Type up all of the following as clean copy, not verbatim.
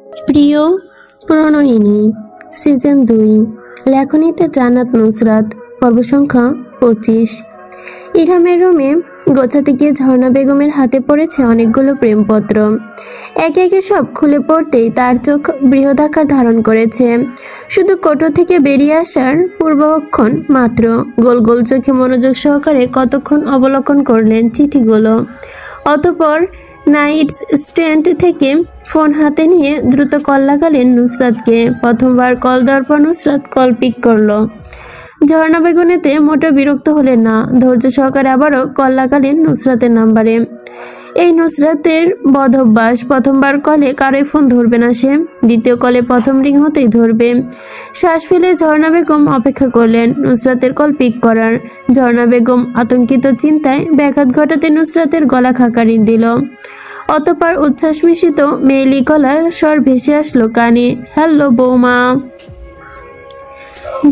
প্রিয় প্রণয়িনী সিজন 2 লেখনীতে জান্নাত নুসরাত পর্ব সংখ্যা 25। ইরহামের রুমে গোছাতে গিয়ে ঝর্ণা বেগমের হাতে পড়েছে অনেকগুলো প্রেমপত্র। একে একে সব খুলে পড়তেই তার চোখ বৃহদাকার ধারণ করেছে। শুধু কোঠো থেকে বেরিয়ে আসার পূর্বক্ষণ মাত্র গোল গোল চোখে মনোযোগ সহকারে কতক্ষণ অবলোকন করলেন চিঠিগুলো। অতঃপর নাইট স্ট্যান্ড থেকে ফোন হাতে নিয়ে দ্রুত কল লাগালেন নুসরাতকে। প্রথমবার কল দেওয়ার পর নুসরাত কল পিক করলো। ঝর্ণা বেগমেতে মোটেও বিরক্ত হলেন না, ধৈর্য সহকারে আবারও কল লাগালেন নুসরাতের নাম্বারে। এই নুসরাতের বদ অভ্যাস, প্রথমবার কলে কারোই ফোন ধরবে না সে, দ্বিতীয় কলে প্রথম রিং হতেই ধরবে। শ্বাস ফেলে ঝর্ণা বেগম অপেক্ষা করলেন নুসরাতের কল পিক করার। ঝর্ণা বেগম আতঙ্কিত চিন্তায় ব্যাঘাত ঘটাতে নুসরাতের গলা খাকারি দিল। অতঃপর উচ্ছ্বাস মিশ্রিত মেয়েলি গলার স্বর ভেসে আসলো কানে, হ্যালো বৌমা।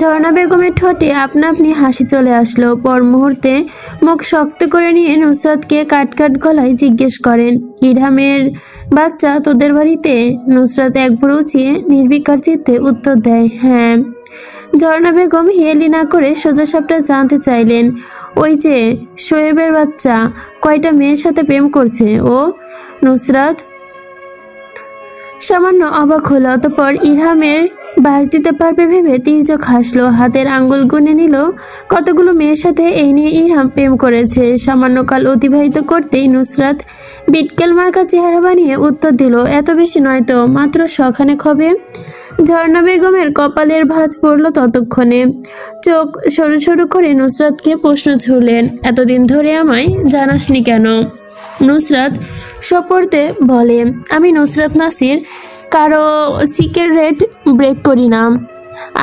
ঝর্ণা বেগমের ঠোঁটে আপনা আপনি হাসি চলে আসলো। পর মুহূর্তে মুখ শক্ত করে নিয়ে নুসরাতকে কাট গলায় জিজ্ঞেস করেন, ইরহামের বাচ্চা তোদের বাড়িতে? নুসরাত এক ভুরু উঁচিয়ে নির্বিকার চিত্তে উত্তর দেয়, হ্যাঁ। ঝর্ণা বেগম হিয়েলি না করে সোজাসাপটা জানতে চাইলেন, ওই যে শোয়েবের বাচ্চা কয়টা মেয়ের সাথে প্রেম করছে ও? নুসরাত সামান্য অবাক হলো। অতঃপর ইরহামের বাস দিতে পারবে ভেবে তির্যক হাসলো। হাতের আঙ্গুল গুনে নিল কতগুলো মেয়ের সাথে এই নিয়ে ইরহাম প্রেম করেছে। সামান্য কাল অতিবাহিত করতেই নুসরাত বিটকেল মার্কা চেহারা বানিয়ে উত্তর দিল, এত বেশি নয় তো, মাত্র শখানেক হবে। ঝর্ণা বেগমের কপালের ভাঁজ পড়ল ততক্ষণে। চোখ সরু সরু করে নুসরাতকে প্রশ্ন ছুড়লেন, এতদিন ধরে আমায় জানাসনি কেন? নুসরাত সপর্দে বলে, আমি নুসরাত নাসির, কারো সিক্রেট ব্রেক করি না,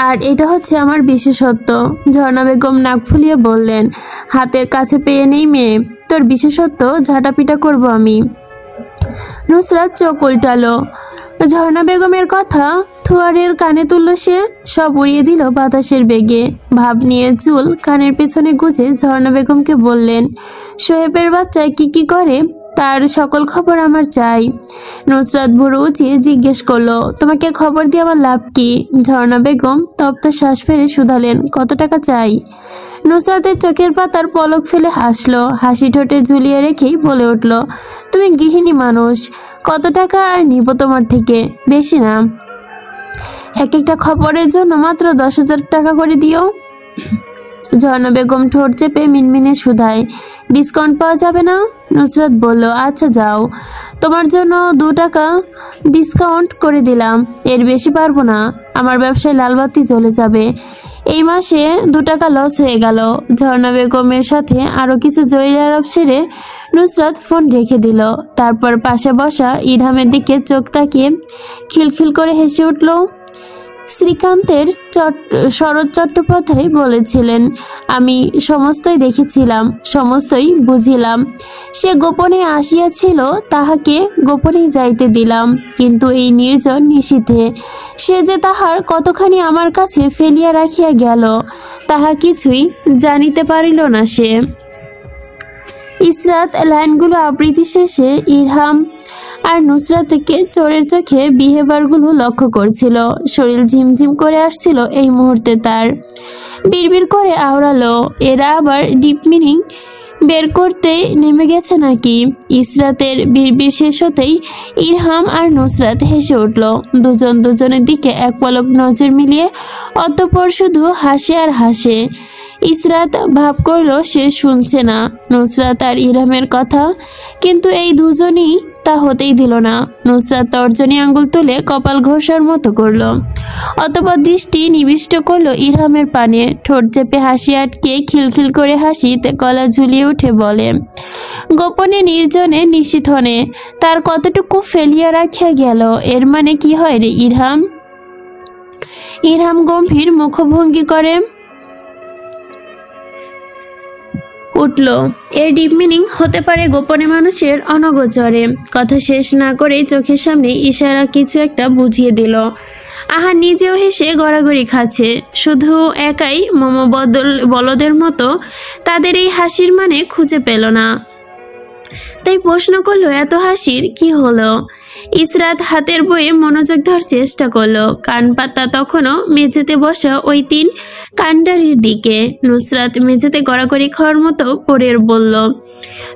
আর এটা হচ্ছে আমার বিশেষত্ব। ঝর্ণা বেগম নাক ফুলিয়ে বললেন, হাতের কাছে পেয়ে নেই মেয়ে, তোর বিশেষত্ব ঝাঁটাপিটা করব আমি। নুসরাত চোখ উল্টালো। ঝর্ণা বেগমের কথা থুয়ারের কানে তুলল সে, সব উড়িয়ে দিল বাতাসের বেগে। ভাব নিয়ে চুল কানের পেছনে গুজে ঝর্ণা বেগমকে বললেন, শোয়েবের বাচ্চায় কি করে তার সকল খবর আমার চাই। নুসরাত ভুরু উঁচিয়ে জিজ্ঞেস করলো, তোমাকে খবর দিয়ে আমার লাভ কি? ঝর্ণা বেগম তপ্ত শ্বাস ফেলে শুধালেন, কত টাকা চাই? নুসরাতের চোখের পাতার পলক ফেলে হাসলো। হাসি ঠোঁটে ঝুলিয়ে রেখেই বলে উঠল, তুমি গৃহিণী মানুষ, কত টাকা আর নিব তোমার থেকে? বেশি না, এক একটা খবরের জন্য মাত্র 10,000 টাকা করে দিও। ঝর্ণা বেগম ঠোঁট চেপে মিনমিনে শুধায়, ডিসকাউন্ট পাওয়া যাবে না? নুসরাত বলল, আচ্ছা যাও, তোমার জন্য 2 টাকা ডিসকাউন্ট করে দিলাম, এর বেশি পারবো না, আমার ব্যবসায় লালবাতি জ্বলে যাবে। এই মাসে 2 টাকা লস হয়ে গেল। ঝর্ণা বেগমের সাথে আরও কিছু জরুরি আলাপ সেরে নুসরাত ফোন রেখে দিল। তারপর পাশে বসা ইরহামের দিকে চোখ তাকিয়ে খিলখিল করে হেসে উঠল। শ্রীকান্তের শরৎ চট্টোপাধ্যায় বলেছিলেন, আমি সমস্তই দেখেছিলাম, সমস্তই বুঝিলাম। সে গোপনে আসিয়াছিল, তাহাকে গোপনেই যাইতে দিলাম, কিন্তু এই নির্জন নিশীথে সে যে তাহার কতখানি আমার কাছে ফেলিয়া রাখিয়া গেল, তাহা কিছুই জানিতে পারিল না সে। ইসরাত লাইনগুলো আবৃত্তি শেষে ইরহাম আর নুসরাতকে চোরের চোখে বিহেভিয়ারগুলো লক্ষ্য করছিল। শরীর ঝিমঝিম করে আসছিল এই মুহূর্তে তার। বিড়বিড় করে আওড়ালো, এরা আবার ডিপ মিনিং বের করতে নেমে গেছে নাকি? ইসরাতের বিড়বিড় শেষ হতেই ইরহাম আর নুসরাত হেসে উঠল। দুজন দুজনের দিকে এক পলক নজর মিলিয়ে অতঃপর শুধু হাসে আর হাসে। ইসরাত ভাব করলো সে শুনছে না নুসরাত আর ইরহামের কথা, কিন্তু এই দুজনই তা হতেই দিল না। নুসরাত তর্জনী আঙ্গুল তুলে কপাল ঘষার মতো করলো। অতঃপর দৃষ্টি নিবিষ্ট করলো ইরহামের পানে। ঠোঁট চেপে হাসি আটকে খিলখিল করে হাসিতে গলা ঝুলিয়ে উঠে বলে, গোপনে নির্জনে নিশীথনে তার কতটুকু ফেলিয়া রাখিয়া গেল, এর মানে কি হয় রে ইরহাম? ইরহাম গম্ভীর মুখভঙ্গি করে উঠল, এর ডিপ মিনিং হতে পারে গোপনে মানুষের অনগোচরে। কথা শেষ না করেই চোখের সামনে ইশারা কিছু একটা বুঝিয়ে দিল। আহার নিজেও হেসে গড়াগড়ি খাচ্ছে, শুধু একাই বলদের মতো তাদের এই হাসির মানে খুঁজে পেল না। তাই প্রশ্ন করলো, এত হাসির কি হলো? ইসরাত হাতের বইয়ে মনোযোগ ধরার চেষ্টা করলো। কান পাতা তখনও মেঝেতে বসা ওই 3 কাণ্ডারির দিকে। নুসরাত মেঝেতে গড়াগড়ি খাওয়ার মতো পড়ে বলল,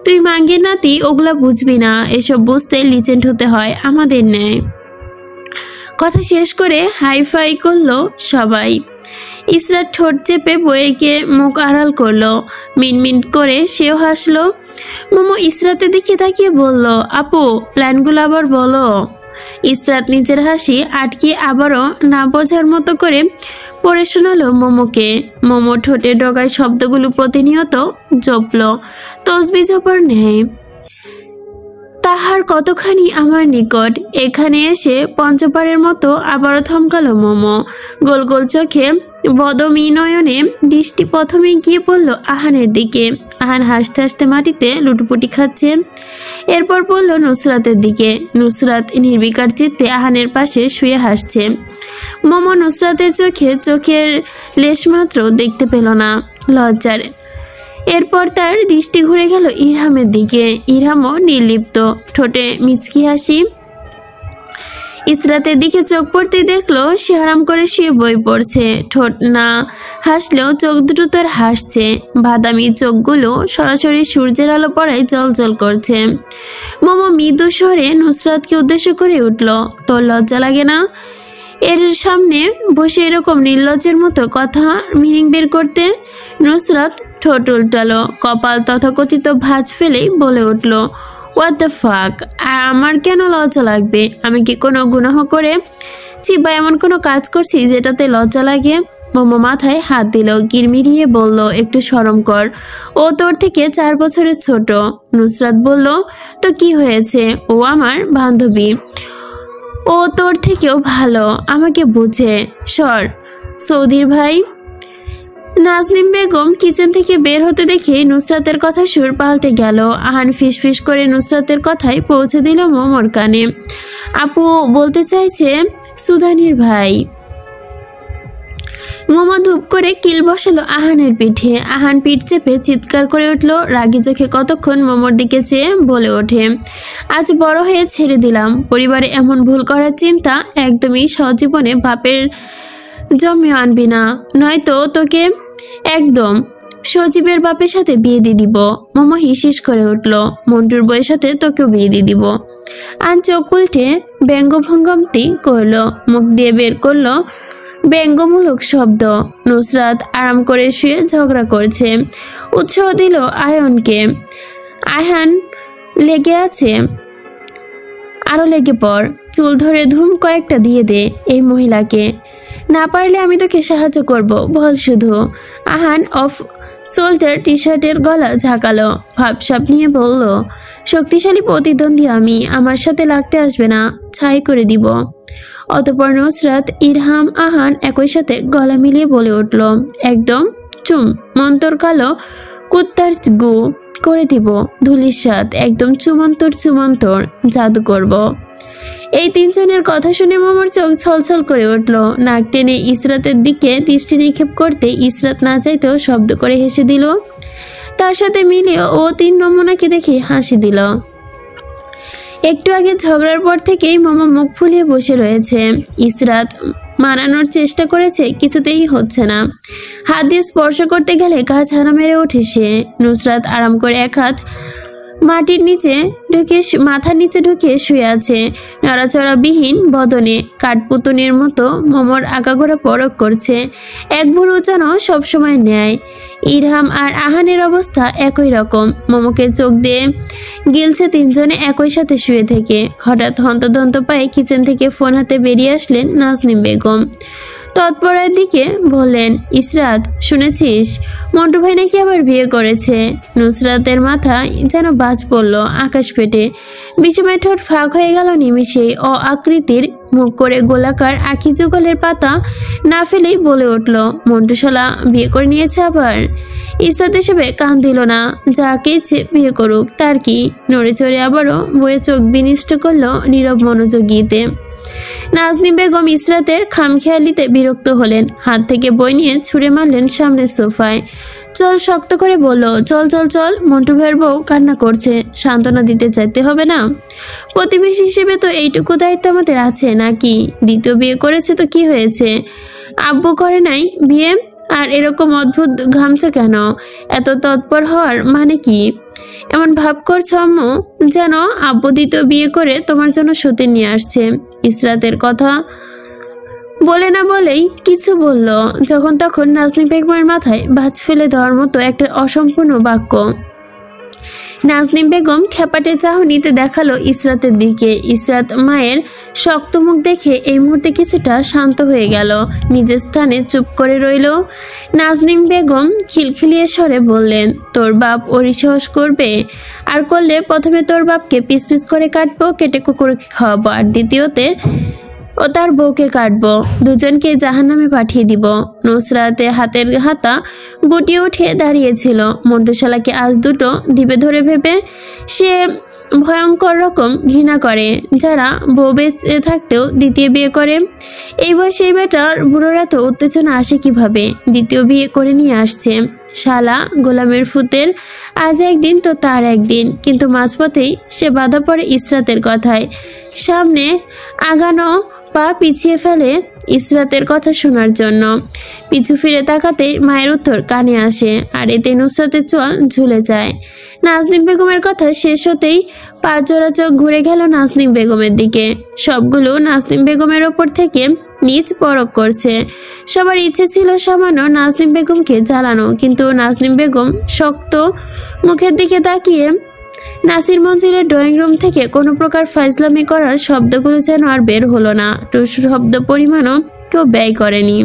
তুই মাঙ্গের নাতি, ওগুলা বুঝবি না। এসব বুঝতে লিজেন্ড হতে হয়, আমাদের নেয়। কথা শেষ করে হাইফাই করলো সবাই। ইসরাত ঠোঁট চেপে বইয়েকে মুখ আড়াল করলো। মিনমিন করে সেও হাসলো। মোমো ইসরাতের দিকে তাকিয়ে বলল, আপু লাইনগুলো আবার বলো। ইসরাত নিজের হাসি আটকে আবারও না বোঝার মতো করে পড়ে শোনালো মোমোকে। মোমো ঠোঁটে ডগায় শব্দগুলো প্রতিনিয়ত জপল, তসবি জপর নেয়। তাহার কতখানি আমার নিকট। এখানে এসে পঞ্চপারের মতো আবারও থমকালো মোমো। গোল গোল চোখে বদমিনয়নে দৃষ্টি প্রথমে গিয়ে পড়ল আহানের দিকে। আহান হাসতে হাসতে মাটিতে লুটুপুটি খাচ্ছে। এরপর পড়ল নুসরাতের দিকে। নুসরাত নির্বিকার চিত্তে আহানের পাশে শুয়ে হাসছে। মোমো নুসরাতের চোখের লেশমাত্র দেখতে পেল না, লজ্জার। এরপর তার দৃষ্টি ঘুরে গেল ইরহামের দিকে। ইরহামও নির্লিপ্ত, ঠোঁটে মিচকি হাসি। ইসরাতের দিকে চোখ পড়তে দেখলো সে আরাম করে শুয়ে বই পড়ছে। ঠোঁট না হাসলেও চোখ দুটো তার হাসছে। বাদামি চোখগুলো সরাসরি সূর্যের আলো পড়ায় জলজল করছে। মোমো মৃদু স্বরে নুসরাতকে উদ্দেশ্য করে উঠল, তোর লজ্জা লাগে না এর সামনে বসে এরকম নির্লজ্জের মতো কথা মিনিং বের করতে? নুসরাত ঠোঁট উল্টালো, কপাল তথাকথিত ভাঁজ ফেলেই বলে উঠল, হোয়াট দ্য ফাক, আমার কেন লজ্জা লাগবে? আমি কি কোনো গুনাহ করে বা এমন কোনো কাজ করছি যেটাতে লজ্জা লাগে? মোমো মাথায় হাত দিল, কিরমিরিয়ে বলল, একটু শরম কর, ও তোর থেকে 4 বছরের ছোট। নুসরাত বলল, তো কি হয়েছে, ও আমার বান্ধবী, ও তোর থেকেও ভালো, আমাকে বুঝে। সর সৌদির ভাই। নাজনীন বেগম কিচেন থেকে বের হতে দেখে নুসরাতের কথা সুর পাল্টে গেল। আহান ফিসফিস করে নুসরাতের কথাই পৌঁছে দিল মোমোর কানে। আপু বলতে চাইছে সুধানির ভাই। মোমো ধূপ করে কিল বসালো আহানের পিঠে। আহান পিঠ চেপে চিৎকার করে উঠল, রাগি চোখে কতক্ষণ মোমোর দিকে চেয়ে বলে ওঠে, আজ বড় হয়ে ছেড়ে দিলাম, পরিবারে এমন ভুল করার চিন্তা একদমই সজীবনে বাপের জমিও আনবি না, নয়তো তোকে একদম সজীবের বাপের সাথে বিয়ে দিয়ে দিব। মোমো হিসিস করে উঠল, মন্টুর বইয়ের সাথে তোকেও বিয়ে দিয়ে দিব। আন চোখ উল্টে ব্যঙ্গভঙ্গমটি করলো, মুখ দিয়ে বের করলো ব্যঙ্গমূলক শব্দ। নুসরাত আরাম করে শুয়ে ঝগড়া করছে, উৎসাহ দিল আয়নকে। আয়হান লেগে আছে, আরো লেগে পড়, চুল ধরে ধুম কয়েকটা দিয়ে দে এই মহিলাকে, না পারলে আমি তোকে সাহায্য করব, বল শুধু। আহান অফ শোল্ডার টি শার্টের গলা ঝাঁকালো, ভাবসাব নিয়ে বলল, শক্তিশালী প্রতিদ্বন্দ্বী আমি, আমার সাথে লাগতে আসবে না, ছাই করে দিব। অতঃপর নুসরাত, ইরহাম, আহান একই সাথে গলা মিলিয়ে বলে উঠল, একদম চুম, মন্তর কালো কুত্তার গু করে দিব, ধুলির সাথ, একদম চুমন্তর জাদু করব। এই 3 জনের কথা শুনে মোমোর চোখ ছলছল করে উঠল। নাক টেনে ইসরাতের দিকে দৃষ্টি নিক্ষেপ করতে ইসরাত না চাইতেও শব্দ করে হেসে দিল। তার সাথে মিলিয়ে ও 3 নমুনাকে দেখে হাসি দিল। একটু আগে ঝগড়ার পর থেকেই মোমো মুখ ফুলিয়ে বসে রয়েছে। ইসরাত মানানোর চেষ্টা করেছে, কিছুতেই হচ্ছে না। হাত দিয়ে স্পর্শ করতে গেলে গা ঝাড়া মেরে ওঠে সে। নুসরাত আরাম করে এক হাত মাটির নিচে ঢুকে মাথার নিচে ঢুকিয়ে শুয়ে আছে, নড়াচড়াবিহীন বদনে কাঠপুতনির মতো মোমোর আগাগোড়া পরক করছে। এক ভুরু উঁচানো সবসময় ন্যায়। ইরহাম আর আহানের অবস্থা একই রকম, মোমোকে চোখ দিয়ে গিলছে 3 জনে একই সাথে শুয়ে থেকে। হঠাৎ হন্তদন্ত পায়ে কিচেন থেকে ফোন হাতে বেরিয়ে আসলেন নাজনীন বেগম। তৎপরের দিকে বললেন, ইসরাত শুনেছিস, মন্টু ভাই নাকি আবার বিয়ে করেছে? নুসরাতের মাথায় যেন বাজ পড়ল আকাশ পেটে। বিছানায় ঠোঁট ফাঁক হয়ে গেল নিমিষেই। আকৃতির মুখ করে গোলাকার আখি যুগলের পাতা না ফেলেই বলে উঠল, মন্টুশালা বিয়ে করে নিয়েছে আবার? ইসরাত হিসেবে কান দিল না, যাকে ইচ্ছে বিয়ে করুক, তার কি। নড়ে চড়ে আবারও বইয়ে চোখ বিনিষ্ট করলো নীরব মনোযোগীতে। নাজনীন বেগম ইসরাতের খামখেয়ালিতে বিরক্ত হলেন, হাত থেকে বই নিয়ে ছুঁড়ে মারলেন সামনের সোফায়। চল শক্ত করে বলল, চল চল চল। মন্টু ভাইয়ের বউ কান্না করছে, সান্ত্বনা দিতে চাইতে হবে না? প্রতিবেশী হিসেবে তো এইটুকু দায়িত্ব আমাদের আছে নাকি? দ্বিতীয় বিয়ে করেছে তো কি হয়েছে? আব্বু করে নাই বিয়ে? আর এরকম অদ্ভুত ঘামছো কেন? এত তৎপর হওয়ার মানে কি? এমন ভাব করছো আম্মু যেন আব্বু দ্বিতীয় বিয়ে করে তোমার জন্য সতী নিয়ে আসছে। ইসরাতের কথা বলে না বলেই কিছু বলল, যখন তখন নাজনীন বেগমের মাথায় ভাঁজ ফেলে দেওয়ার মতো একটা অসম্পূর্ণ বাক্য। নাজনীন বেগম খেপাটে চাহনিতে দেখালো ইসরাতের দিকে। ইসরাত মায়ের শক্ত মুখ দেখে এই মুহূর্তে কিছুটা শান্ত হয়ে গেল, নিজের স্থানে চুপ করে রইল। নাজনীন বেগম খিলখিলিয়ে স্বরে বললেন, তোর বাপ ওরই সাহস করবে? আর করলে প্রথমে তোর বাপকে পিস পিস করে কাটবো, কেটে কুকুরকে খাওয়াবো, আর দ্বিতীয়তে ও তার বউকে কাটবো, দুজনকে জাহান্নামে পাঠিয়ে দিব। নুসরাতে হাতের হাতা গুটিয়ে উঠে দাঁড়িয়েছিল। মন্টুশালাকে আজ দুটো দিবে ধরে ভেবে সে ভয়ঙ্কর রকম ঘৃণা করে, যারা বউ বেঁচে থাকতেও দ্বিতীয় বিয়ে করে। এই বয়সে এই বেটার বুড়োরা তো উত্তেজনা আসে কিভাবে? দ্বিতীয় বিয়ে করে নিয়ে আসছে শালা গোলামের ফুতের। আজ একদিন তো তার একদিন, কিন্তু মাঝপথেই সে বাধা পড়ে ইসরাতের কথায়। সামনে আগানো পা পিছিয়ে ফেলে ইসরাতের কথা শোনার জন্য। পিছু ফিরে তাকাতে মায়ের উত্তর কানে আসে, আর এতে নুসরাতের চোয়াল ঝুলে যায়। নাজনীন বেগমের কথা শেষ হতেই পা জোড়া চোখ ঘুরে গেল নাজনীন বেগমের দিকে। সবগুলো নাজনীন বেগমের ওপর থেকে নিচ পরক করছে। সবার ইচ্ছে ছিল সামান্য নাজনীন বেগমকে জ্বালানো, কিন্তু নাজনীন বেগম শক্ত মুখের দিকে তাকিয়ে নাসির মঞ্জিলের ড্রয়িং রুম থেকে কোনো প্রকার ফাইজলামি করার শব্দগুলো যেন আর বের হলো না। টুস শব্দ পরিমাণও কেউ ব্যয় করেনি।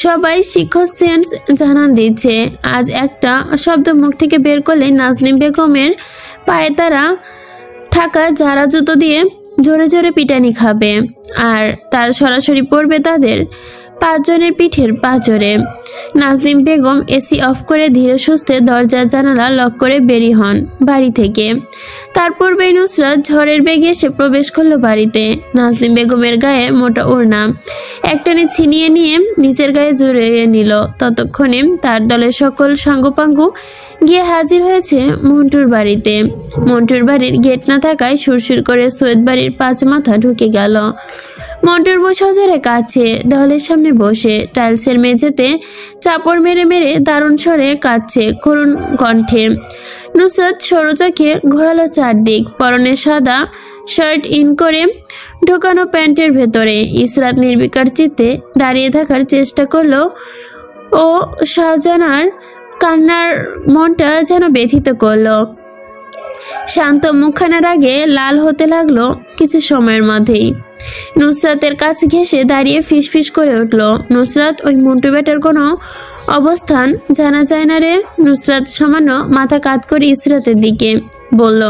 সবাই শিক্ষক সেন্স জানান দিচ্ছে। আজ একটা শব্দ মুখ থেকে বের করলে নাজনীন বেগমের পায়ে তারা থাকা যারা জুতো দিয়ে জোরে জোরে পিটানি খাবে, আর তার সরাসরি পড়বে তাদের পাঁচজনের পিঠের পাঁজরে। নাজনীন বেগম এসি অফ করে ধীরে সুস্থে দরজার জানালা লক করে বেরিয়ে হন বাড়ি থেকে। তারপর নুসরাত ঝড়ের বেগে এসে প্রবেশ করলো বাড়িতে। নাজনীন বেগমের গায়ে মোটা ওড়না একটানে ছিনিয়ে নিয়ে নিচের গায়ে জড়িয়ে নিল। ততক্ষণে তার দলের সকল সাঙ্গুপাঙ্গু গিয়ে হাজির হয়েছে মন্টুর বাড়িতে। মন্টুর বাড়ির গেট না থাকায় সুরসুর করে সৈয়দ বাড়ির পাঁচ মাথা ঢুকে গেল। মন্টুর বউ সজরে কাছে দেওয়ালের সামনে বসে টাইলসের মেঝেতে চাপড় মেরে মেরে দারুণ স্বরে কাঁদছে করুণ কণ্ঠে। নুসরাত সরু চোখে ঘোরালো চারদিক। পরনে সাদা শার্ট ইন করে ঢোকানো প্যান্টের ভেতরে। ইসরাত নির্বিকার চিত্তে দাঁড়িয়ে থাকার চেষ্টা করলো। ও শাহজাহানার কান্নার মনটা যেন ব্যথিত করলো। শান্ত মুখখানার আগে লাল হতে লাগলো কিছু সময়ের মধ্যেই। নুসরাতের কাছে ঘেঁষে দাঁড়িয়ে ফিসফিস করে উঠল, নুসরাত, ওই মন্টু বেটার কোনো অবস্থান জানা যায় না রে? নুসরাত সামান্য মাথা কাত করে ইসরাতের দিকে বলল,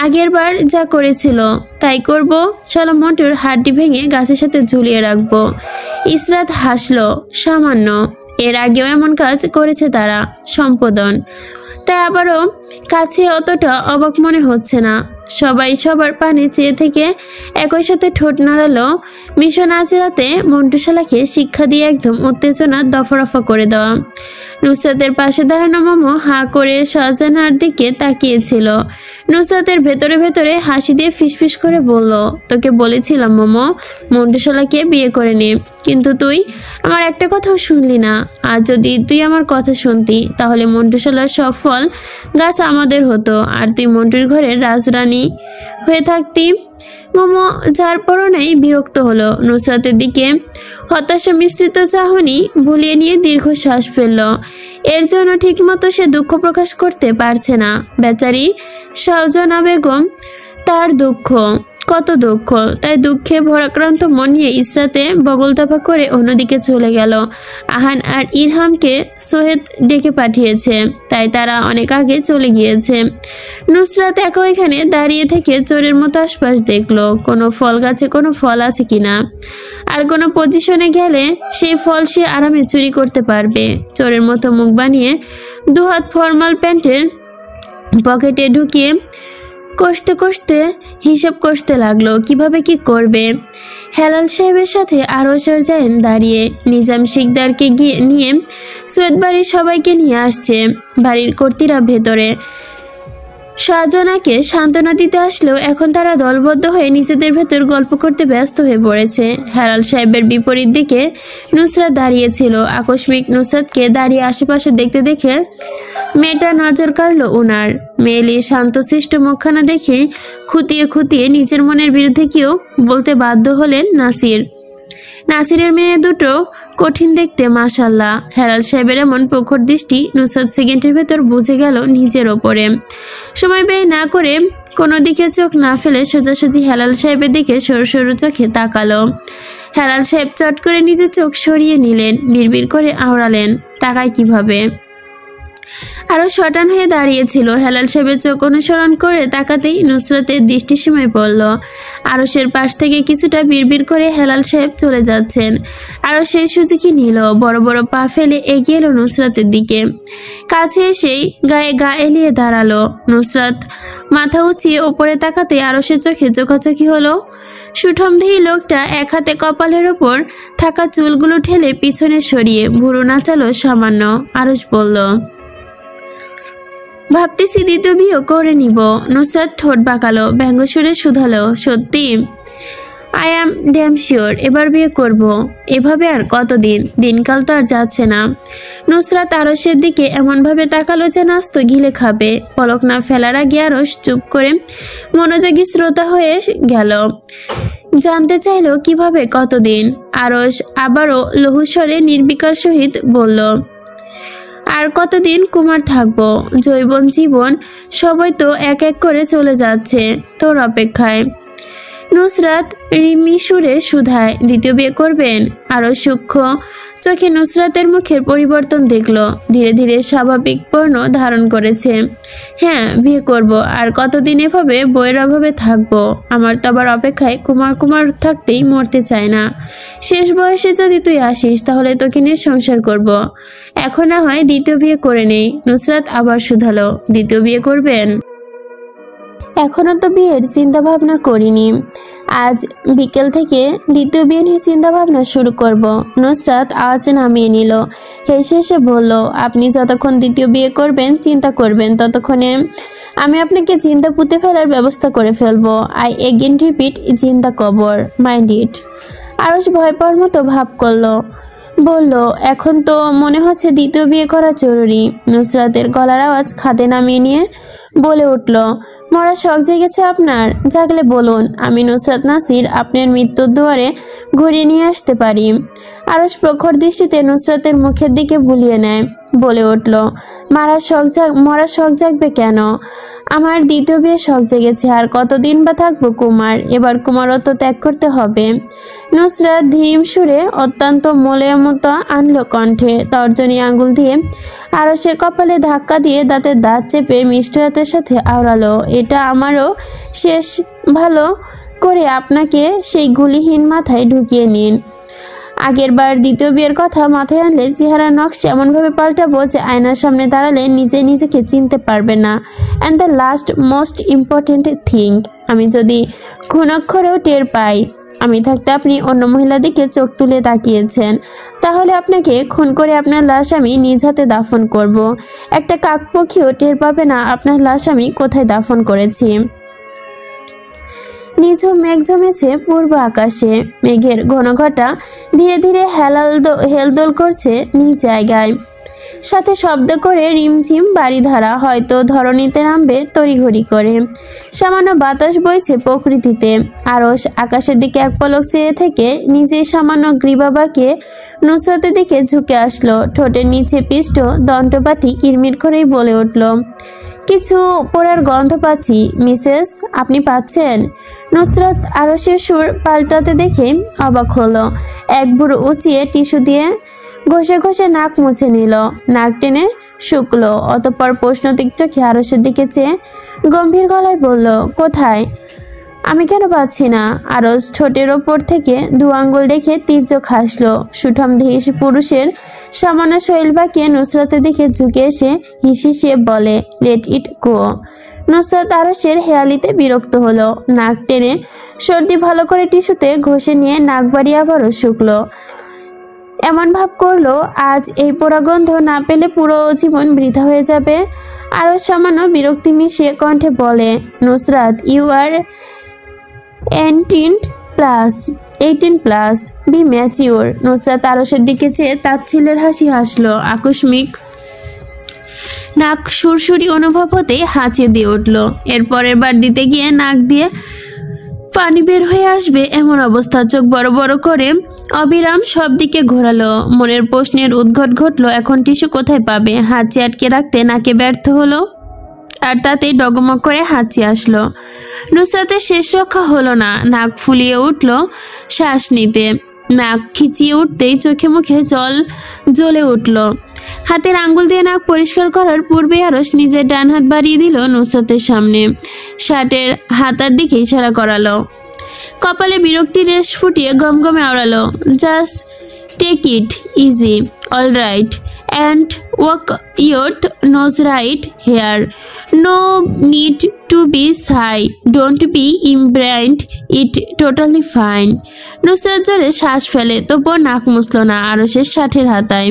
আগের বার যা করেছিল তাই করব। শালা মন্টুর হাড্ডি ভেঙে গাছের সাথে ঝুলিয়ে রাখবো। ইসরাত হাসলো সামান্য। এর আগেও এমন কাজ করেছে তারা, সম্পাদন। তাই আবারও কাছে অতটা অবাক মনে হচ্ছে না। সবাই সবার পানে চেয়ে থেকে একই সাথে ঠোঁট নাড়ালো। মিশন আজ রাতে মন্টুশালাকে শিক্ষা দিয়ে একদম উত্তেজনা দফারফা করে দেওয়া। নুসরাতের পাশে দাঁড়ানো মোমো হাঁ করে শাহজাহানার দিকে তাকিয়েছিল। নুসরাতের ভেতরে ভেতরে হাসি দিয়ে ফিসফিস করে বলল, তোকে বলেছিলাম মোমো, মন্টুশালাকে বিয়ে করে নে, কিন্তু তুই আমার একটা কথাও শুনলি না। আর যদি তুই আমার কথা শুনতি তাহলে মন্টুশালার সব ফল গাছ আমাদের হতো, আর তুই মন্টুর ঘরের রাজরানী হয়ে থাকতি। মোমো যার পরনেই বিরক্ত হলো। নুসরাতের দিকে হতাশা মিশ্রিত চাহনি ভুলিয়ে নিয়ে দীর্ঘশ্বাস ফেলল। এর জন্য ঠিকমতো সে দুঃখ প্রকাশ করতে পারছে না। বেচারি শাহজাহানা বেগম, তার দুঃখ, কত দুঃখ। তাই দুঃখে ভরাক্রান্ত মন নিয়ে ইসরাতে বগলতাপা করে অন্যদিকে চলে গেল। আহান আর ইরহামকে সোহেদ ডেকে পাঠিয়েছে, তাই তারা অনেক আগে চলে গিয়েছে। নুসরাত একা এখানে দাঁড়িয়ে থেকে চোরের মতো আশপাশ দেখলো, কোনো ফল গাছে কোনো ফল আছে কিনা। আর কোনো পজিশনে গেলে সেই ফল সে আরামে চুরি করতে পারবে। চোরের মতো মুখ বানিয়ে দুহাত ফর্মাল প্যান্টের পকেটে ঢুকিয়ে কষতে কষতে হিসাব কষতে লাগলো কিভাবে কি করবে। হেলাল সাহেবের সাথে আরশ আর জায়েন দাঁড়িয়ে নিজাম শিকদারকে নিয়ে সৈয়দ বাড়ির সবাইকে নিয়ে আসছে। বাড়ির কর্ত্রীরা ভেতরে শাহজানাকে সান্ত্বনা দিতে আসলেও এখন তারা দলবদ্ধ হয়ে নিজেদের ভেতর গল্প করতে ব্যস্ত হয়ে পড়েছে। হেলাল সাহেবের বিপরীত দিকে নুসরাত দাঁড়িয়েছিল। আকস্মিক নুসরাতকে দাঁড়িয়ে আশেপাশে দেখতে দেখে মেয়েটা নজর কাড়ল ওনার। মেয়েলি শান্তশিষ্ট মুখখানা দেখে খুঁটিয়ে খুঁটিয়ে নিজের মনের বিরুদ্ধে কেউ বলতে বাধ্য হলেন নাসিরের মেয়ে দুটো কঠিন দেখতে মাশাল্লাহ। হেলাল সাহেবের এমন প্রখর দৃষ্টি নুসরাত সেকেন্ডের ভেতর বুঝে গেল নিজের ওপরে। সময় ব্যয় না করে কোনো দিকে চোখ না ফেলে সোজাসুজি হেলাল সাহেবের দিকে সরু সরু চোখে তাকালো। হেলাল সাহেব চট করে নিজের চোখ সরিয়ে নিলেন, বিড়বিড় করে আওড়ালেন, তাকায় কিভাবে। আরো শটান হয়ে দাঁড়িয়েছিল। হেলাল সাহেবের চোখ অনুসরণ করে তাকাতেই নুসরাতের দৃষ্টিসীমায় পড়ল। আরশের পাশ থেকে কিছুটা বিড়বিড় করে হেলাল সাহেব চলে যাচ্ছেন। আরো সেই সুযোগই নিল, বড় বড় পা ফেলে এগিয়ে এলো নুসরাতের দিকে। কাছে এসেই গায়ে গা এলিয়ে দাঁড়ালো। নুসরাত মাথা উঁচিয়ে ওপরে তাকাতে আরশের চোখে চোখাচোখি হলো। সুঠমদেহী লোকটা এক হাতে কপালের ওপর থাকা চুলগুলো ঠেলে পিছনে সরিয়ে ভুরু নাচালো সামান্য। আরশ বলল, ভাবতেছি দ্বিতীয় বিয়ে করে নিব। নুসরাত ঠোঁট বাঁকালো, ব্যঙ্গসুরে শুধালো, সত্যি? আই অ্যাম ড্যাম শিওর এবার বিয়ে করব। এভাবে আর কতদিন? দিনকাল তো আর যাচ্ছে না। নুসরাত আরশের দিকে এমনভাবে তাকালো যেন আস্ত গিলে খাবে। পলক না ফেলার আগে আরশ চুপ করে মনোযোগী শ্রোতা হয়ে গেল। জানতে চাইল কিভাবে কতদিন। আরশ আবারও লহুস্বরে নির্বিকার সহিত বলল, আর কতদিন কুমার থাকবো? যৌবন জীবন সবাই তো এক এক করে চলে যাচ্ছে তোর অপেক্ষায়। নুসরাত রিমি সুরে শুধায়, দ্বিতীয় বিয়ে করবেন? আরো সূক্ষ্ম চোখে নুসরাতের মুখের পরিবর্তন দেখলো, ধীরে ধীরে স্বাভাবিক বর্ণ ধারণ করেছে। হ্যাঁ, বিয়ে করব। আর কতদিন এভাবে বইয়ের অভাবে থাকবো? আমার তো আবার অপেক্ষায় কুমার কুমার থাকতেই মরতে চায় না। শেষ বয়সে যদি তুই আসিস তাহলে তোকে নিয়ে সংসার করব। এখন না হয় দ্বিতীয় বিয়ে করে নেই। নুসরাত আবার শুধালো, দ্বিতীয় বিয়ে করবেন? এখনো তো বিয়ের চিন্তা ভাবনা করিনি। আজ বিকেল থেকে দ্বিতীয় বিয়ে নিয়ে চিন্তা ভাবনা শুরু করব। নুসরাত আওয়াজ নামিয়ে নিল, হেসে হেসে বলল, আপনি যতক্ষণ দ্বিতীয় বিয়ে করবেন চিন্তা করবেন ততক্ষণে আমি আপনাকে চিন্তা পুঁতে ফেলার ব্যবস্থা করে ফেলবো। আই এগেন রিপিট, চিন্তা কবর, মাইন্ড ইট। আরশ ভয় পাওয়ার মতো ভাব করলো, বলল, এখন তো মনে হচ্ছে দ্বিতীয় বিয়ে করা জরুরি। নুসরাতের গলার আওয়াজ খাদে নামিয়ে নিয়ে বলে উঠল, মরা শখ জেগেছে আপনার? জাগলে বলুন, আমি নুসরাত নাসির আপনার মৃত্যুর দুয়ারে ঘুরিয়ে নিয়ে আসতে পারি। আরশ প্রখর দৃষ্টিতে নুসরাতের মুখের দিকে ভুলিয়ে নেয়, বলে উঠল, মরা শখ জাগবে কেন? আমার দ্বিতীয় বিয়ে শখ জেগেছে। আর কতদিন বা থাকবো কুমার? এবার কুমারত্ব ত্যাগ করতে হবে। নুসরাত ধীম সুরে অত্যন্ত মোলেমতো আনলো কণ্ঠে, তর্জনী আঙ্গুল দিয়ে আরশের কপালে ধাক্কা দিয়ে দাঁতের দাঁত চেপে মিষ্টি হাতের সাথে আওড়ালো, এটা আমারও শেষ, ভালো করে আপনাকে সেই গুলিহীন মাথায় ঢুকিয়ে নিন। আগের বার দ্বিতীয় বিয়ের কথা মাথায় আনলে চেহারা নকশা এমনভাবে পাল্টাবো যে আয়নার সামনে দাঁড়ালে নিজেকে চিনতে পারবে না। And the last most important thing, আমি যদি ঘুণাক্ষরেও টের পাই আমি থাকতে আপনি অন্য মহিলার দিকে চোখ তুলে তাকিয়েছেন, তাহলে আপনাকে খুন করে আপনার লাশ আমি নিজ হাতে দাফন করব। একটা কাকপক্ষীও টের পাবে না আপনার লাশ আমি কোথায় দাফন করেছি। নিঝুম মেঘ জমেছে পূর্ব আকাশে। মেঘের ঘনঘটা ধীরে ধীরে হেলদোল করছে নিজ জায়গায়, সাথে শব্দ করে রিমঝিম বাড়িধারা হয়তো ধরণীতে নামবে তড়িঘড়ি করে। সামান্য বাতাস বইছে প্রকৃতিতে। আরশ আকাশের দিকে এক পলক চেয়ে থেকে নিজেই সামান্য গ্রীবা বাঁকিয়ে নুসরাতের দিকে ঝুঁকে আসলো। ঠোঁটের নিচে পিষ্ট দন্তপাটি কিরমির করেই বলে উঠল, কিছু পোড়ার গন্ধ পাচ্ছি মিসেস, আপনি পাচ্ছেন? নুসরাত আরশের সুর পাল্টাতে দেখে অবাক হলো। এক বুড়ো উঁচিয়ে টিস্যু দিয়ে ঘষে ঘষে নাক মুছে নিল, নাক টেনে শুকলো। অতঃপর প্রশ্নতিক চোখে আরশের দিকে চেয়ে গম্ভীর গলায় বলল, কোথায়? আমি কেন পাচ্ছি না? আরশ ঠোঁটের ওপর থেকে দু আঙ্গুল রেখে তীর্যক হাসলো। সুঠামদেহী পুরুষের সামান্য শৈল বাঁকিয়ে নুসরাতের দিকে ঝুঁকে এসে হিসিয়ে বলে, লেট ইট গো। নুসরাত আরশের হেয়ালিতে বিরক্ত হলো। নাক টেনে সর্দি ভালো করে টিস্যুতে ঘষে নিয়ে নাক বাড়িয়ে আবারও শুকলো। এমন ভাব করলো আজ এই পোড়া গন্ধ না পেলে পুরো জীবন বৃথা হয়ে যাবে। আরও সামান্য বিরক্তি মিশিয়ে কণ্ঠে বলে, Nusrat, you are 18+, be mature. Nusrat আরশের দিকে চেয়ে তাচ্ছিল্যের হাসি হাসলো। আকস্মিক নাক সুরসুরি অনুভব হতে হাঁচি দিয়ে উঠল। এরপরের বার দিতে গিয়ে নাক দিয়ে পানি বের হয়ে আসবে এমন অবস্থা। চোখ বড় বড় করে অবিরাম সব দিকে ঘোরালো। মনের প্রশ্নের উদ্ঘট ঘটলো, এখন টিস্যু কোথায় পাবে? হাঁচি আটকে রাখতে নাকে ব্যর্থ হলো, আর তাতেই ডগমগ করে হাঁচি আসলো। নুসরাতের শেষ রক্ষা হলো না। নাক ফুলিয়ে উঠল শ্বাস নিতে। নাক খিচিয়ে উঠতেই চোখে মুখে জল জ্বলে উঠল। হাতের আঙ্গুল দিয়ে নাক পরিষ্কার করার পূর্বে আরশ নিজের ডান হাত বাড়িয়ে দিল নুসরাতের সামনে। শার্টের হাতার দিকে ইশারা করালো। কপালে বিরক্তির রেশ ফুটিয়ে গমগমে আওড়ালো, just take it easy, all right, and walk your nose right here. No need to be shy. Don't be embarrassed. It totally fine. Nusrat জোরে শ্বাস ফেলে, তবুও নাক মুছল না আরশের শার্টের হাতায়।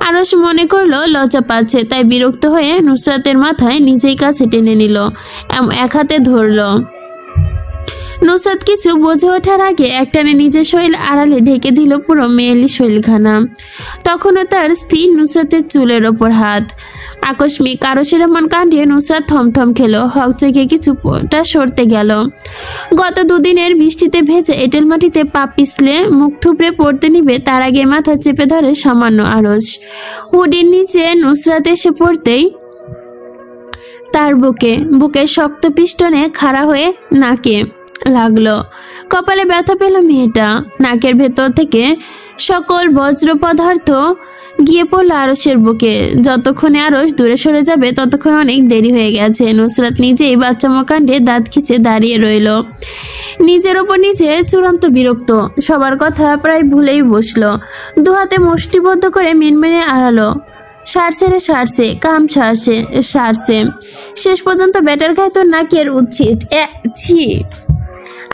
আরশ মনে করলো লজ্জা পাচ্ছে, তাই বিরক্ত হয়ে নুসরাতের মাথায় নিজেই কাছে টেনে নিল, এক হাতে ধরলো। নুসরাত কিছু বুঝে ওঠার আগে একটানে নিজের শরীর আড়ালে ঢেকে দিল পুরো মেয়েলি শরীরখানা। তখনও তার স্থির নুসরাতের চুলের ওপর হাত। আকস্মিক আরশের এমন কাণ্ডে নুসরাত থমথম খেলো, হকচকে কিছুটা সরতে গেল। গত দুদিনের বৃষ্টিতে ভেজে এঁটেল মাটিতে পা পিছলে মুখ থুবড়ে পড়তে নিবে তার আগে মাথা চেপে ধরে সামান্য আরশ। হুডির নিচে নুসরাত এসে পড়তেই তার বুকে শক্ত পিষ্টনে খাড়া হয়ে নাকে লাগলো। কপালে ব্যথা পেল মেয়েটা। নাকের ভেতর থেকে সকল বজ্র পদার্থ গিয়ে পড়ল আরশের বুকে। যতক্ষণে আরশ দূরে সরে যাবে ততক্ষণ অনেক দেরি হয়ে গেছে। নুসরাত নিজেই বাচ্চামো কাণ্ডে দাঁত খিচে দাঁড়িয়ে রইল। নিজের ওপর নিজে চূড়ান্ত বিরক্ত। সবার কথা প্রায় ভুলেই বসলো। দুহাতে মুষ্টিবদ্ধ করে মিনমিনে আড়ালো। সারছে কাম সারছে শেষ পর্যন্ত ব্যাটার গায়ে তো নাকের উচ্ছিত। ছি!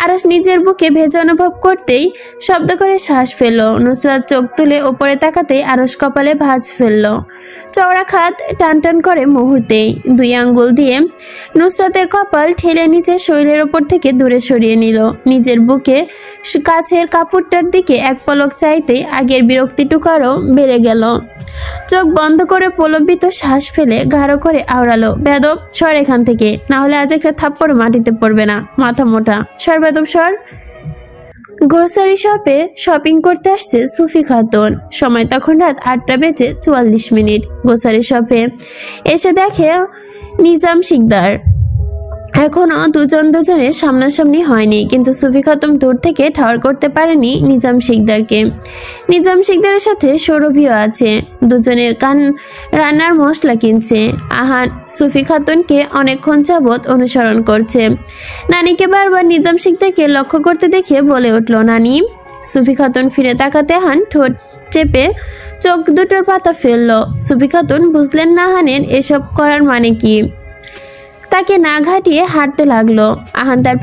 আরশ নিজের বুকে ভেজা অনুভব করতেই শব্দ করে শ্বাস ফেলল। নুসরাত চোখ তুলে ওপরে তাকাতেই আরশ কপালে ভাঁজ ফেলল। চওড়া খাত টান করে মুহূর্তেই দুই আঙ্গুল দিয়ে নুসরাতের কপাল ঠেলে নিচের শরীরের ওপর থেকে দূরে সরিয়ে নিল। নিজের বুকে কাছের কাপড়টার দিকে এক পলক চাইতেই আগের বিরক্তিটুকু আরও বেড়ে গেল। চোখ বন্ধ করে প্রলোভিত শ্বাস ফেলে গাঢ় করে আওড়ালো, বেদব, সর এখান থেকে, না হলে আজ একটা থাপ্পড় মাটিতে পড়বে না, মাথা মোটা। সর বেদব, সর। গ্রোসারি শপে শপিং করতে আসছে সুফি খাতুন। সময় তখন রাত 8:44। গ্রোসারি শপে এসে দেখে নিজাম শিকদার। এখনো দুজনের সামনাসামনি হয়নি, কিন্তু সুফি খাতুন দূর থেকে ঠাওর করতে পারেনি নিজাম শিকদারকে। নিজাম শিকদারের সাথে সৌরভীও আছে। দুজনের রান্নার মশলা কিনছে। আহান সুফি খাতুনকে অনেকক্ষণ যাবৎ অনুসরণ করছে। নানিকে বারবার নিজাম শিকদারকে লক্ষ্য করতে দেখে বলে উঠল, নানি। সুফি খাতুন ফিরে তাকাতে আহান ঠোঁট চেপে চোখ দুটোর পাতা ফেলল। সুফি খাতুন বুঝলেন না আহানের এসব করার মানে কি। তাকে না ঘাটিয়ে হাঁটতে লাগলো। আহান তার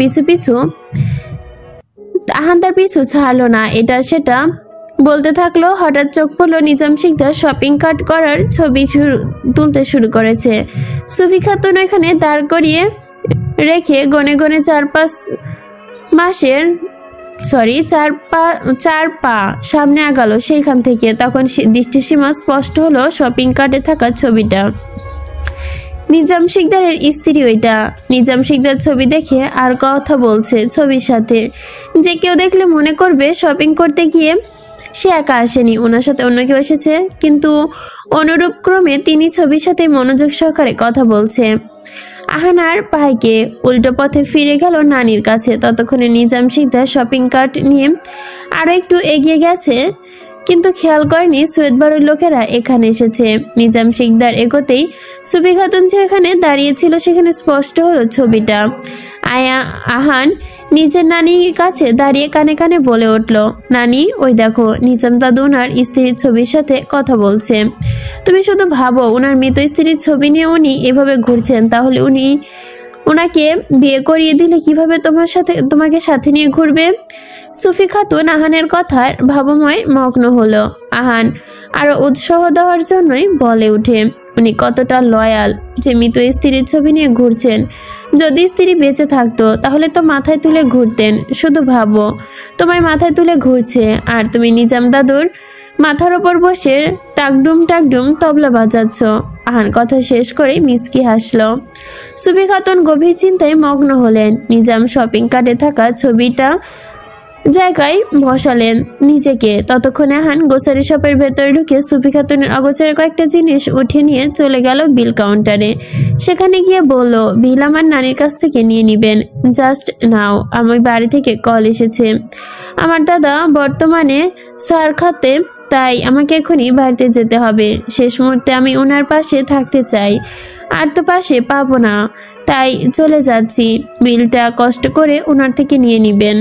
পিছু ছাড়লো না। এটা সেটা বলতে থাকলো। হঠাৎ চোখ পড়লো নিজাম শিকদার শপিং কার্ট করার ছবি তুলতে শুরু করেছে। সুফি খাতুন এখানে দাঁড় করিয়ে রেখে গনে গনে চার পা সামনে আগালো সেইখান থেকে। তখন দৃষ্টিসীমা স্পষ্ট হলো শপিং কার্টে থাকা ছবিটা। নিজাম শিকদারের স্ত্রী ওইটা। নিজাম শিকদার ছবি দেখে আর কথা বলছে ছবির সাথে। যে কেউ দেখলে মনে করবে শপিং করতে গিয়ে সে একা আসেনি, ওনার সাথে অন্য কেউ এসেছে। কিন্তু অনুরূপ ক্রমে তিনি ছবির সাথে মনোযোগ সহকারে কথা বলছে। আহানার পাইকে উল্টো পথে ফিরে গেল নানির কাছে। ততক্ষণে নিজাম শিকদার শপিং কার্ট নিয়ে আরো একটু এগিয়ে গেছে, কিন্তু খেয়াল করেনি সৈয়দ বাড়ির লোকেরা এখানে এসেছে। নিজাম শিকদার এগোতেই সুফি খাতুন যে এখানে দাঁড়িয়েছিল সেখানে স্পষ্ট হলো ছবিটা। আহান নিজের নানির কাছে দাঁড়িয়ে কানে কানে বলে উঠল, নানি, ওই দেখো নিজাম দাদু উনার স্ত্রীর ছবির সাথে কথা বলছে। তুমি শুধু ভাবো, উনার মৃত স্ত্রীর ছবি নিয়ে উনি এভাবে ঘুরছেন, তাহলে উনি ওনাকে বিয়ে করিয়ে দিলে কিভাবে তোমাকে সাথে নিয়ে ঘুরবে? সুফি খাতুন আহানের কথার ভাবময় মগ্ন হলো। আহান আরো উৎসাহ দেওয়ার জন্যই বলে উঠে, উনি কতটা লয়াল যে মৃত স্ত্রীর ছবি নিয়ে ঘুরছেন। যদি স্ত্রী বেঁচে থাকতো তাহলে তো মাথায় তুলে ঘুরতেন। শুধু ভাবো, তোমার মাথায় তুলে ঘুরছে আর তুমি নিজাম দাদুর মাথার ওপর বসে টাকডুম টাকডুম তবলা বাজাচ্ছ। আহান কথা শেষ করে মিচকি হাসলো। সুফি খাতুন গভীর চিন্তায় মগ্ন হলেন। নিজাম শপিং কার্টে থাকা ছবিটা জায়গায় বসালেন নিজেকে। ততক্ষণে আহান গ্রোসারি শপের ভেতরে ঢুকে সুফি খাতুনের অগোচরে কয়েকটা জিনিস উঠে নিয়ে চলে গেল বিল কাউন্টারে। সেখানে গিয়ে বলল, বিল আমার নানির কাছ থেকে নিয়ে নিবেন। জাস্ট নাও, আমার বাড়ি থেকে কল এসেছে। আমার দাদা বর্তমানে সার খাতে, তাই আমাকে এখনই বাড়িতে যেতে হবে। শেষ মুহূর্তে আমি ওনার পাশে থাকতে চাই, আর তো পাশে পাবো না, তাই চলে যাচ্ছি। বিলটা কষ্ট করে ওনার থেকে নিয়ে নিবেন।